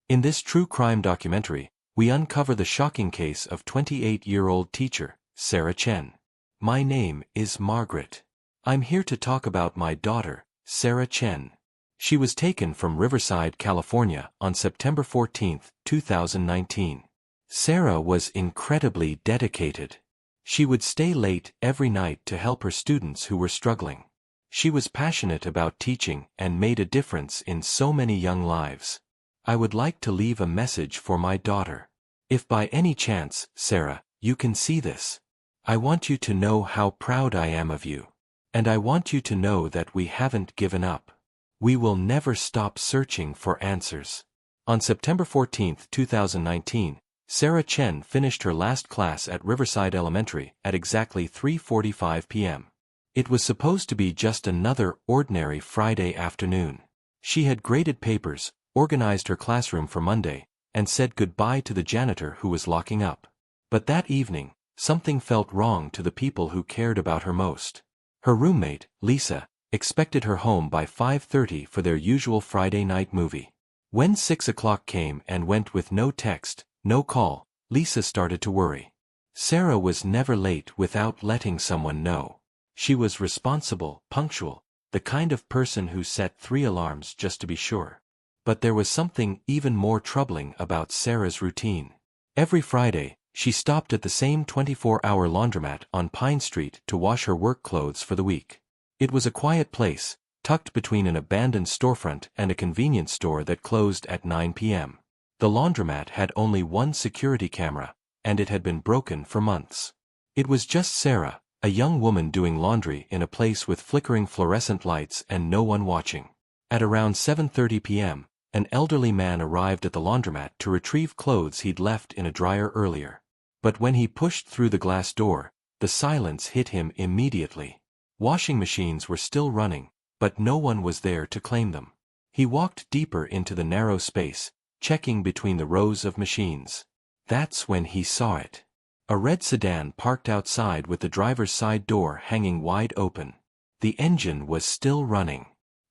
In this true crime documentary, we uncover the shocking case of 28-year-old teacher, Sarah Chen. My name is Margaret. I'm here to talk about my daughter, Sarah Chen. She was taken from Riverside, California, on September 14, 2019. Sarah was incredibly dedicated. She would stay late every night to help her students who were struggling. She was passionate about teaching and made a difference in so many young lives. I would like to leave a message for my daughter. If by any chance, Sarah, you can see this, I want you to know how proud I am of you. And I want you to know that we haven't given up. We will never stop searching for answers. On September 14, 2019, Sarah Chen finished her last class at Riverside Elementary at exactly 3:45 p.m. It was supposed to be just another ordinary Friday afternoon. She had graded papers, organized her classroom for Monday, and said goodbye to the janitor who was locking up. But that evening, something felt wrong to the people who cared about her most. Her roommate, Lisa, expected her home by 5:30 for their usual Friday night movie. When 6 o'clock came and went with no text, no call, Lisa started to worry. Sarah was never late without letting someone know. She was responsible, punctual, the kind of person who set 3 alarms just to be sure. But there was something even more troubling about Sarah's routine. Every Friday, she stopped at the same 24-hour laundromat on Pine Street to wash her work clothes for the week. It was a quiet place, tucked between an abandoned storefront and a convenience store that closed at 9 p.m. The laundromat had only one security camera, and it had been broken for months. It was just Sarah, a young woman doing laundry in a place with flickering fluorescent lights and no one watching. At around 7:30 p.m., an elderly man arrived at the laundromat to retrieve clothes he'd left in a dryer earlier. But when he pushed through the glass door, the silence hit him immediately. Washing machines were still running, but no one was there to claim them. He walked deeper into the narrow space, checking between the rows of machines. That's when he saw it. A red sedan parked outside with the driver's side door hanging wide open. The engine was still running.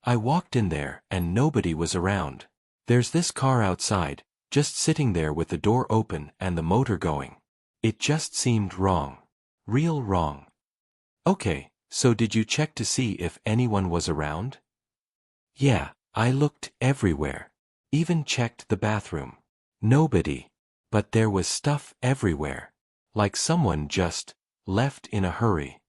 I walked in there and nobody was around. There's this car outside, just sitting there with the door open and the motor going. It just seemed wrong. Real wrong. Okay, so did you check to see if anyone was around? Yeah, I looked everywhere. Even checked the bathroom. Nobody. But there was stuff everywhere. Like someone just left in a hurry.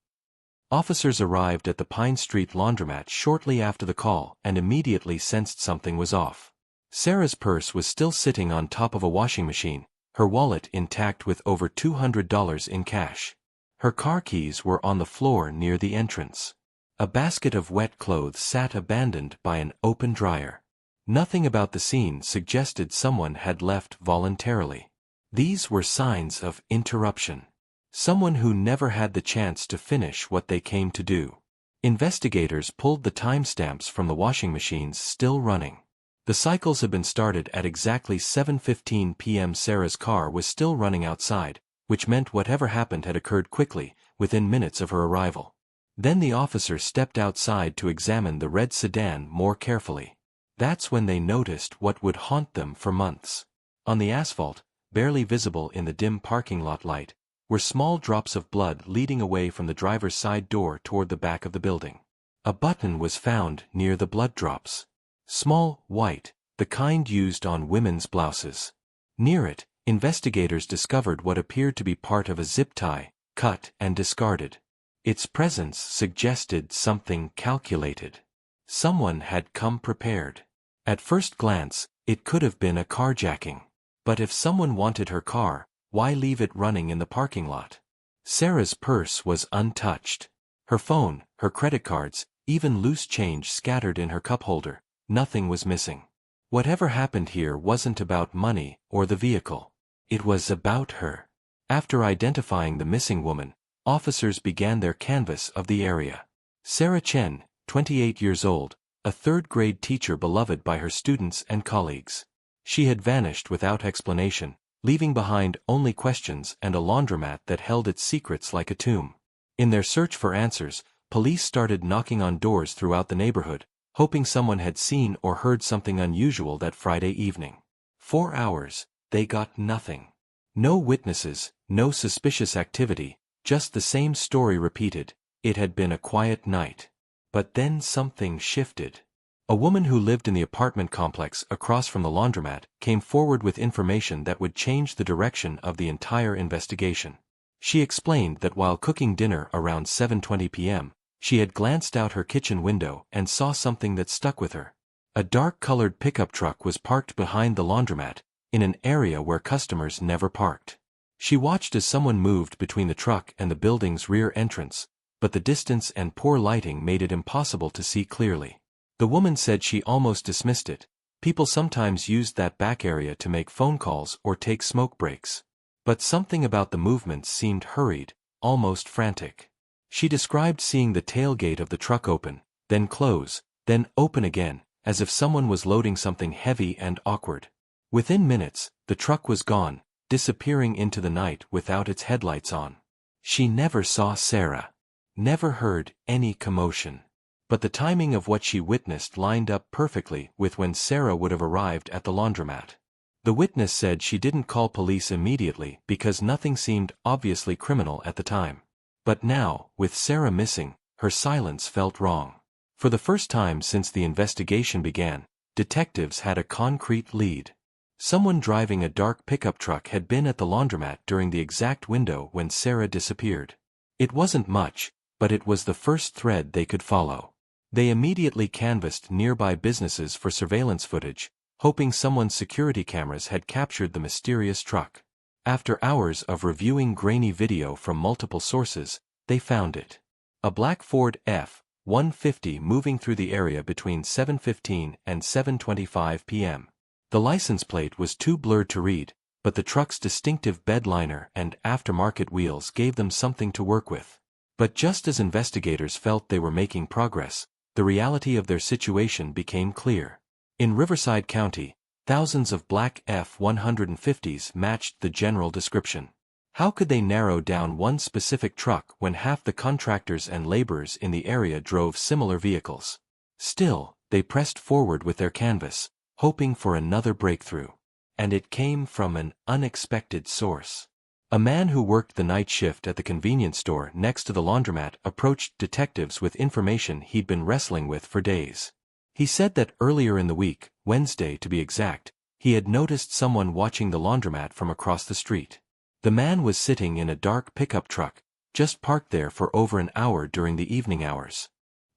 Officers arrived at the Pine Street laundromat shortly after the call and immediately sensed something was off. Sarah's purse was still sitting on top of a washing machine, her wallet intact with over $200 in cash. Her car keys were on the floor near the entrance. A basket of wet clothes sat abandoned by an open dryer. Nothing about the scene suggested someone had left voluntarily. These were signs of interruption. Someone who never had the chance to finish what they came to do. Investigators pulled the timestamps from the washing machines still running. The cycles had been started at exactly 7:15 p.m. Sarah's car was still running outside, which meant whatever happened had occurred quickly, within minutes of her arrival. Then the officer stepped outside to examine the red sedan more carefully. That's when they noticed what would haunt them for months. On the asphalt, barely visible in the dim parking lot light, were small drops of blood leading away from the driver's side door toward the back of the building. A button was found near the blood drops. Small, white, the kind used on women's blouses. Near it, investigators discovered what appeared to be part of a zip tie, cut and discarded. Its presence suggested something calculated. Someone had come prepared. At first glance, it could have been a carjacking. But if someone wanted her car, why leave it running in the parking lot? Sarah's purse was untouched. Her phone, her credit cards, even loose change scattered in her cup holder. Nothing was missing. Whatever happened here wasn't about money or the vehicle. It was about her. After identifying the missing woman, officers began their canvass of the area. Sarah Chen, 28 years old, a third-grade teacher beloved by her students and colleagues. She had vanished without explanation, leaving behind only questions and a laundromat that held its secrets like a tomb. In their search for answers, police started knocking on doors throughout the neighborhood, hoping someone had seen or heard something unusual that Friday evening. 4 hours, they got nothing. No witnesses, no suspicious activity, just the same story repeated. It had been a quiet night. But then something shifted. A woman who lived in the apartment complex across from the laundromat came forward with information that would change the direction of the entire investigation. She explained that while cooking dinner around 7:20 p.m., she had glanced out her kitchen window and saw something that stuck with her. A dark-colored pickup truck was parked behind the laundromat, in an area where customers never parked. She watched as someone moved between the truck and the building's rear entrance, but the distance and poor lighting made it impossible to see clearly. The woman said she almost dismissed it. People sometimes used that back area to make phone calls or take smoke breaks. But something about the movements seemed hurried, almost frantic. She described seeing the tailgate of the truck open, then close, then open again, as if someone was loading something heavy and awkward. Within minutes, the truck was gone, disappearing into the night without its headlights on. She never saw Sarah. Never heard any commotion. But the timing of what she witnessed lined up perfectly with when Sarah would have arrived at the laundromat. The witness said she didn't call police immediately because nothing seemed obviously criminal at the time. But now, with Sarah missing, her silence felt wrong. For the first time since the investigation began, detectives had a concrete lead. Someone driving a dark pickup truck had been at the laundromat during the exact window when Sarah disappeared. It wasn't much, but it was the first thread they could follow. They immediately canvassed nearby businesses for surveillance footage, hoping someone's security cameras had captured the mysterious truck. After hours of reviewing grainy video from multiple sources, they found it. A black Ford F-150 moving through the area between 7:15 and 7:25 p.m. The license plate was too blurred to read, but the truck's distinctive bed liner and aftermarket wheels gave them something to work with. But just as investigators felt they were making progress, the reality of their situation became clear. In Riverside County, thousands of black F-150s matched the general description. How could they narrow down one specific truck when half the contractors and laborers in the area drove similar vehicles? Still, they pressed forward with their canvass, hoping for another breakthrough. And it came from an unexpected source. A man who worked the night shift at the convenience store next to the laundromat approached detectives with information he'd been wrestling with for days. He said that earlier in the week, Wednesday to be exact, he had noticed someone watching the laundromat from across the street. The man was sitting in a dark pickup truck, just parked there for over an hour during the evening hours.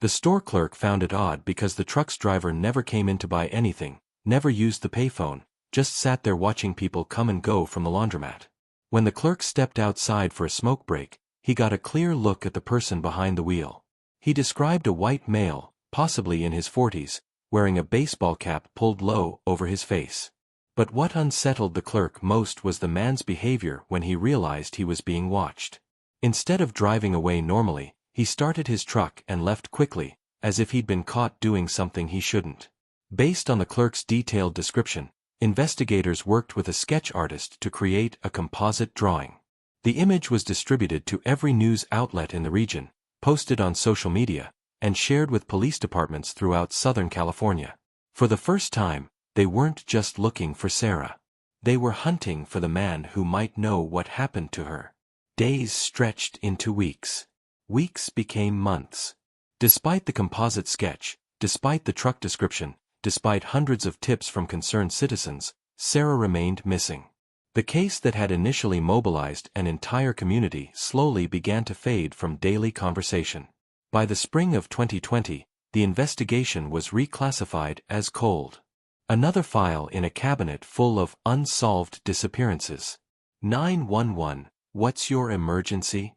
The store clerk found it odd because the truck's driver never came in to buy anything, never used the payphone, just sat there watching people come and go from the laundromat. When the clerk stepped outside for a smoke break, he got a clear look at the person behind the wheel. He described a white male, possibly in his 40s, wearing a baseball cap pulled low over his face. But what unsettled the clerk most was the man's behavior when he realized he was being watched. Instead of driving away normally, he started his truck and left quickly, as if he'd been caught doing something he shouldn't. Based on the clerk's detailed description, investigators worked with a sketch artist to create a composite drawing. The image was distributed to every news outlet in the region, posted on social media, and shared with police departments throughout Southern California. For the first time, they weren't just looking for Sarah. They were hunting for the man who might know what happened to her. Days stretched into weeks. Weeks became months. Despite the composite sketch, despite the truck description, despite hundreds of tips from concerned citizens, Sarah remained missing. The case that had initially mobilized an entire community slowly began to fade from daily conversation. By the spring of 2020, the investigation was reclassified as cold. Another file in a cabinet full of unsolved disappearances. 911, what's your emergency?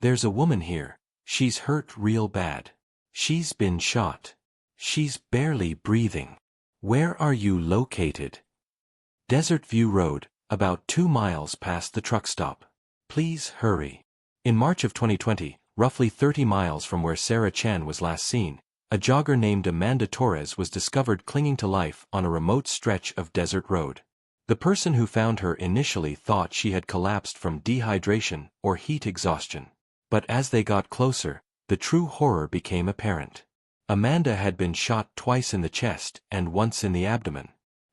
There's a woman here. She's hurt real bad. She's been shot. She's barely breathing. Where are you located? Desert View Road, about 2 miles past the truck stop. Please hurry. In March of 2020, roughly 30 miles from where Sarah Chen was last seen, a jogger named Amanda Torres was discovered clinging to life on a remote stretch of desert road. The person who found her initially thought she had collapsed from dehydration or heat exhaustion. But as they got closer, the true horror became apparent. Amanda had been shot twice in the chest and once in the abdomen.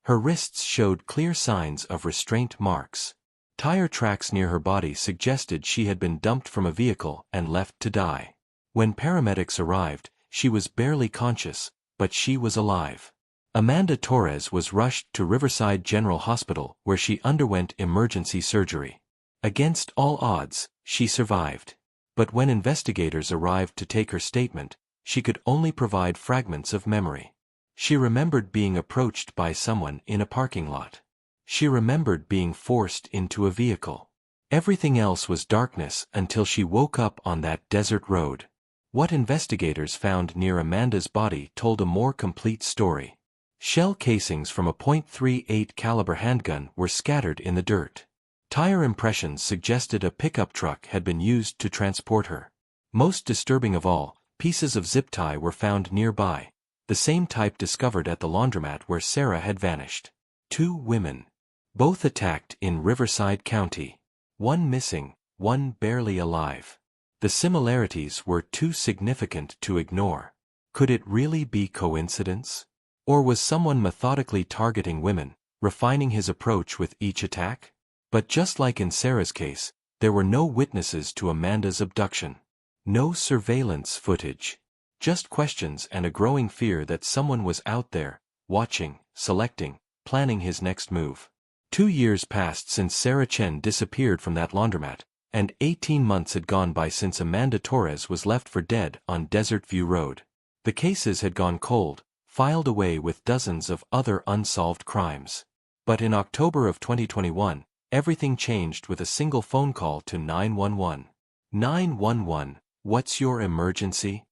Her wrists showed clear signs of restraint marks. Tire tracks near her body suggested she had been dumped from a vehicle and left to die. When paramedics arrived, she was barely conscious, but she was alive. Amanda Torres was rushed to Riverside General Hospital where she underwent emergency surgery. Against all odds, she survived. But when investigators arrived to take her statement, she could only provide fragments of memory. She remembered being approached by someone in a parking lot. She remembered being forced into a vehicle. Everything else was darkness until she woke up on that desert road. What investigators found near Amanda's body told a more complete story. Shell casings from a .38 caliber handgun were scattered in the dirt. Tire impressions suggested a pickup truck had been used to transport her. Most disturbing of all, pieces of zip tie were found nearby, the same type discovered at the laundromat where Sarah had vanished. 2 women. Both attacked in Riverside County. One missing, one barely alive. The similarities were too significant to ignore. Could it really be coincidence? Or was someone methodically targeting women, refining his approach with each attack? But just like in Sarah's case, there were no witnesses to Amanda's abduction. No surveillance footage. Just questions and a growing fear that someone was out there, watching, selecting, planning his next move. 2 years passed since Sarah Chen disappeared from that laundromat, and 18 months had gone by since Amanda Torres was left for dead on Desert View Road. The cases had gone cold, filed away with dozens of other unsolved crimes. But in October of 2021, everything changed with a single phone call to 911. 911, what's your emergency?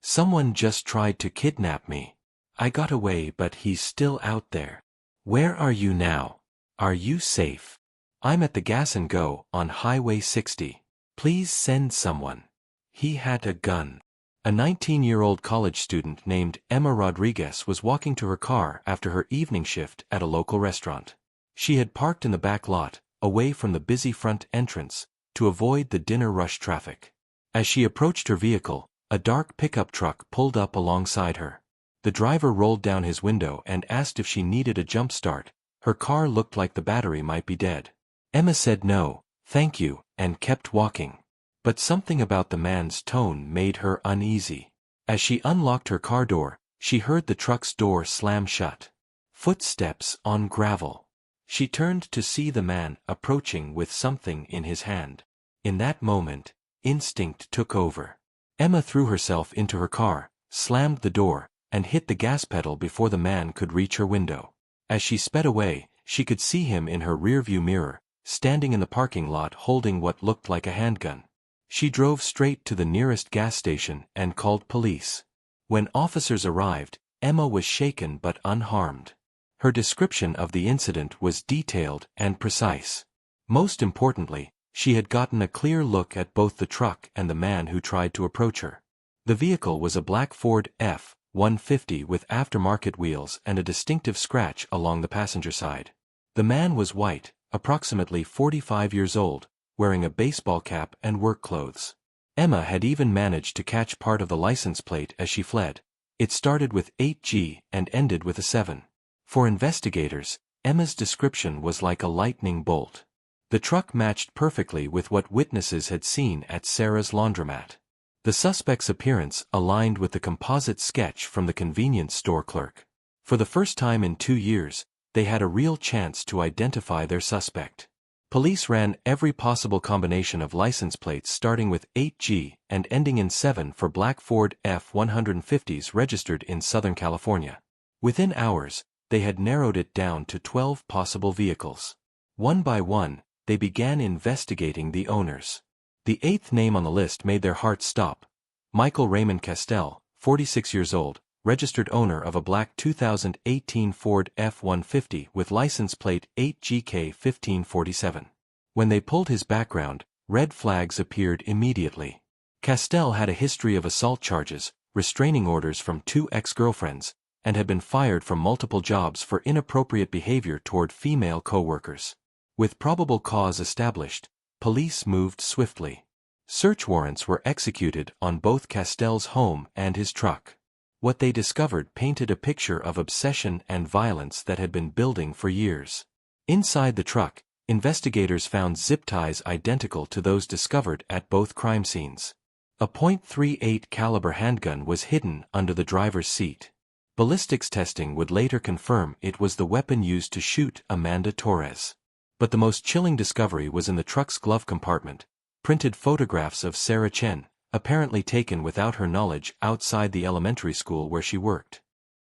Someone just tried to kidnap me. I got away but he's still out there. Where are you now? Are you safe? I'm at the Gas and Go on Highway 60. Please send someone. He had a gun. A 19-year-old college student named Emma Rodriguez was walking to her car after her evening shift at a local restaurant. She had parked in the back lot, away from the busy front entrance, to avoid the dinner rush traffic. As she approached her vehicle, a dark pickup truck pulled up alongside her. The driver rolled down his window and asked if she needed a jump start. Her car looked like the battery might be dead. Emma said no, thank you, and kept walking. But something about the man's tone made her uneasy. As she unlocked her car door, she heard the truck's door slam shut. Footsteps on gravel. She turned to see the man approaching with something in his hand. In that moment, instinct took over. Emma threw herself into her car, slammed the door, and hit the gas pedal before the man could reach her window. As she sped away, she could see him in her rearview mirror, standing in the parking lot holding what looked like a handgun. She drove straight to the nearest gas station and called police. When officers arrived, Emma was shaken but unharmed. Her description of the incident was detailed and precise. Most importantly, she had gotten a clear look at both the truck and the man who tried to approach her. The vehicle was a black Ford F-150 with aftermarket wheels and a distinctive scratch along the passenger side. The man was white, approximately 45 years old, wearing a baseball cap and work clothes. Emma had even managed to catch part of the license plate as she fled. It started with 8G and ended with a 7. For investigators, Emma's description was like a lightning bolt. The truck matched perfectly with what witnesses had seen at Sarah's laundromat. The suspect's appearance aligned with the composite sketch from the convenience store clerk. For the first time in 2 years, they had a real chance to identify their suspect. Police ran every possible combination of license plates starting with 8G and ending in 7 for black Ford F-150s registered in Southern California. Within hours, they had narrowed it down to 12 possible vehicles. One by one, they began investigating the owners. The 8th name on the list made their hearts stop. Michael Raymond Castell, 46 years old, registered owner of a black 2018 Ford F-150 with license plate 8GK1547. When they pulled his background, red flags appeared immediately. Castell had a history of assault charges, restraining orders from 2 ex-girlfriends, and had been fired from multiple jobs for inappropriate behavior toward female co-workers. With probable cause established, police moved swiftly. Search warrants were executed on both Castell's home and his truck. What they discovered painted a picture of obsession and violence that had been building for years. Inside the truck, investigators found zip ties identical to those discovered at both crime scenes. A .38 caliber handgun was hidden under the driver's seat. Ballistics testing would later confirm it was the weapon used to shoot Amanda Torres. But the most chilling discovery was in the truck's glove compartment: printed photographs of Sarah Chen, apparently taken without her knowledge outside the elementary school where she worked.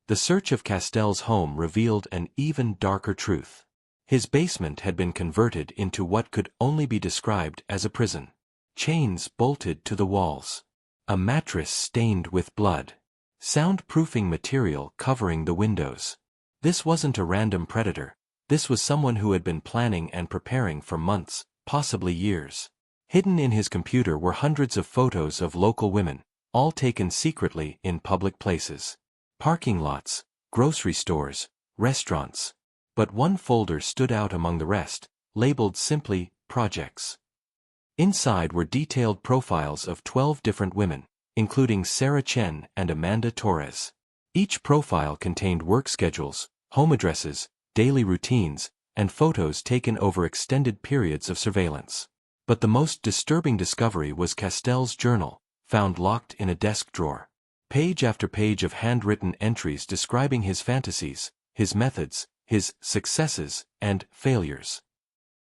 The search of Castell's home revealed an even darker truth. His basement had been converted into what could only be described as a prison. Chains bolted to the walls. A mattress stained with blood. Soundproofing material covering the windows. This wasn't a random predator. This was someone who had been planning and preparing for months, possibly years. Hidden in his computer were hundreds of photos of local women, all taken secretly in public places. Parking lots, grocery stores, restaurants. But one folder stood out among the rest, labeled simply, Projects. Inside were detailed profiles of 12 different women, including Sarah Chen and Amanda Torres. Each profile contained work schedules, home addresses, daily routines, and photos taken over extended periods of surveillance. But the most disturbing discovery was Castell's journal, found locked in a desk drawer. Page after page of handwritten entries describing his fantasies, his methods, his successes, and failures.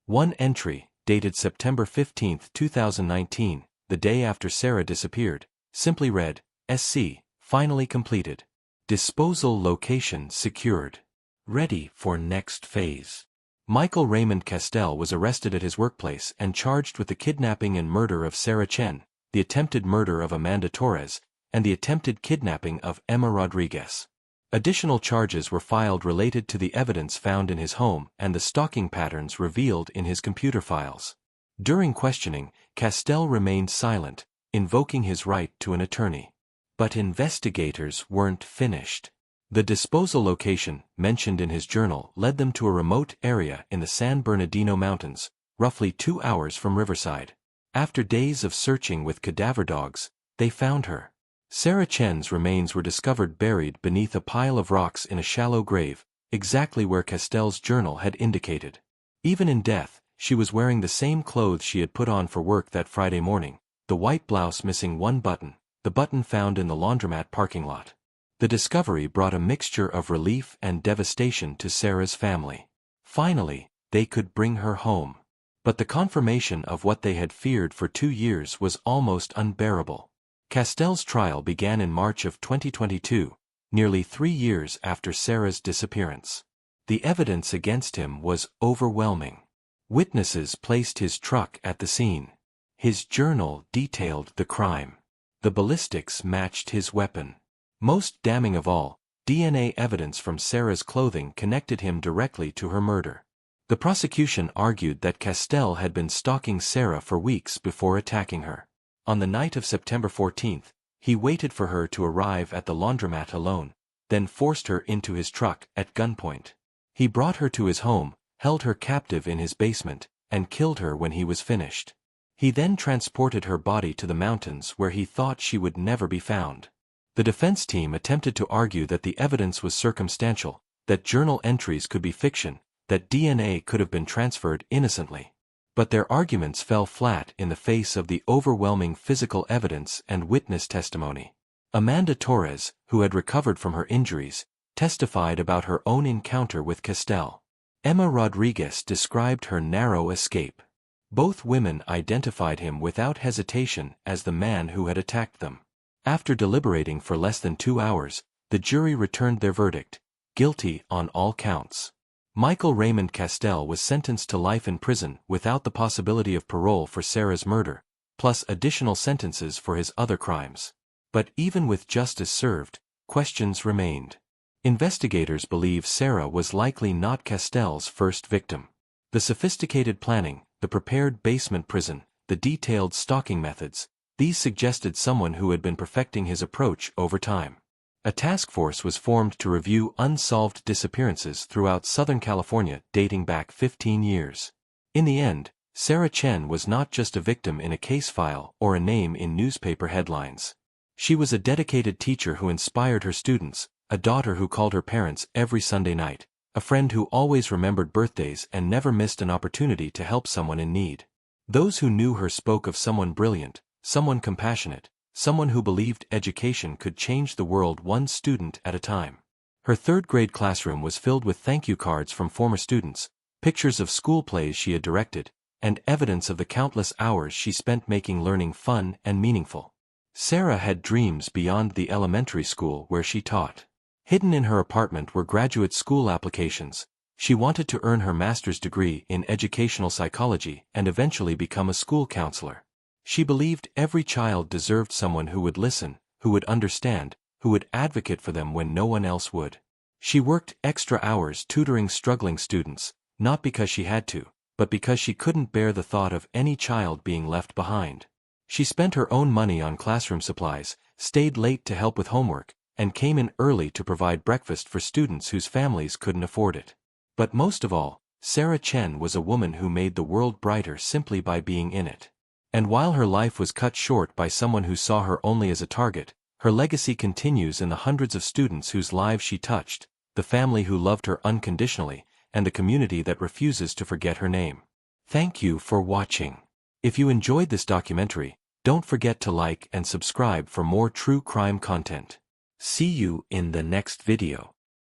One entry, dated September 15, 2019, the day after Sarah disappeared, simply read, SC, finally completed. Disposal location secured. Ready for next phase. Michael Raymond Castell was arrested at his workplace and charged with the kidnapping and murder of Sarah Chen, the attempted murder of Amanda Torres, and the attempted kidnapping of Emma Rodriguez. Additional charges were filed related to the evidence found in his home and the stalking patterns revealed in his computer files. During questioning, Castell remained silent, invoking his right to an attorney. But investigators weren't finished. The disposal location, mentioned in his journal, led them to a remote area in the San Bernardino Mountains, roughly 2 hours from Riverside. After days of searching with cadaver dogs, they found her. Sarah Chen's remains were discovered buried beneath a pile of rocks in a shallow grave, exactly where Castell's journal had indicated. Even in death, she was wearing the same clothes she had put on for work that Friday morning, the white blouse missing one button, the button found in the laundromat parking lot. The discovery brought a mixture of relief and devastation to Sarah's family. Finally, they could bring her home. But the confirmation of what they had feared for 2 years was almost unbearable. Castell's trial began in March of 2022, nearly 3 years after Sarah's disappearance. The evidence against him was overwhelming. Witnesses placed his truck at the scene. His journal detailed the crime. The ballistics matched his weapon. Most damning of all, DNA evidence from Sarah's clothing connected him directly to her murder. The prosecution argued that Castell had been stalking Sarah for weeks before attacking her. On the night of September 14, he waited for her to arrive at the laundromat alone, then forced her into his truck at gunpoint. He brought her to his home, held her captive in his basement, and killed her when he was finished. He then transported her body to the mountains where he thought she would never be found. The defense team attempted to argue that the evidence was circumstantial, that journal entries could be fiction, that DNA could have been transferred innocently. But their arguments fell flat in the face of the overwhelming physical evidence and witness testimony. Amanda Torres, who had recovered from her injuries, testified about her own encounter with Castell. Emma Rodriguez described her narrow escape. Both women identified him without hesitation as the man who had attacked them. After deliberating for less than 2 hours, the jury returned their verdict, guilty on all counts. Michael Raymond Castell was sentenced to life in prison without the possibility of parole for Sarah's murder, plus additional sentences for his other crimes. But even with justice served, questions remained. Investigators believe Sarah was likely not Castell's first victim. The sophisticated planning, the prepared basement prison, the detailed stalking methods, these suggested someone who had been perfecting his approach over time. A task force was formed to review unsolved disappearances throughout Southern California dating back 15 years. In the end, Sarah Chen was not just a victim in a case file or a name in newspaper headlines. She was a dedicated teacher who inspired her students, a daughter who called her parents every Sunday night, a friend who always remembered birthdays and never missed an opportunity to help someone in need. Those who knew her spoke of someone brilliant, someone compassionate, someone who believed education could change the world one student at a time. Her third-grade classroom was filled with thank-you cards from former students, pictures of school plays she had directed, and evidence of the countless hours she spent making learning fun and meaningful. Sarah had dreams beyond the elementary school where she taught. Hidden in her apartment were graduate school applications. She wanted to earn her master's degree in educational psychology and eventually become a school counselor. She believed every child deserved someone who would listen, who would understand, who would advocate for them when no one else would. She worked extra hours tutoring struggling students, not because she had to, but because she couldn't bear the thought of any child being left behind. She spent her own money on classroom supplies, stayed late to help with homework, and came in early to provide breakfast for students whose families couldn't afford it. But most of all, Sarah Chen was a woman who made the world brighter simply by being in it. And while her life was cut short by someone who saw her only as a target, her legacy continues in the hundreds of students whose lives she touched, the family who loved her unconditionally, and the community that refuses to forget her name. Thank you for watching. If you enjoyed this documentary, don't forget to like and subscribe for more true crime content. See you in the next video.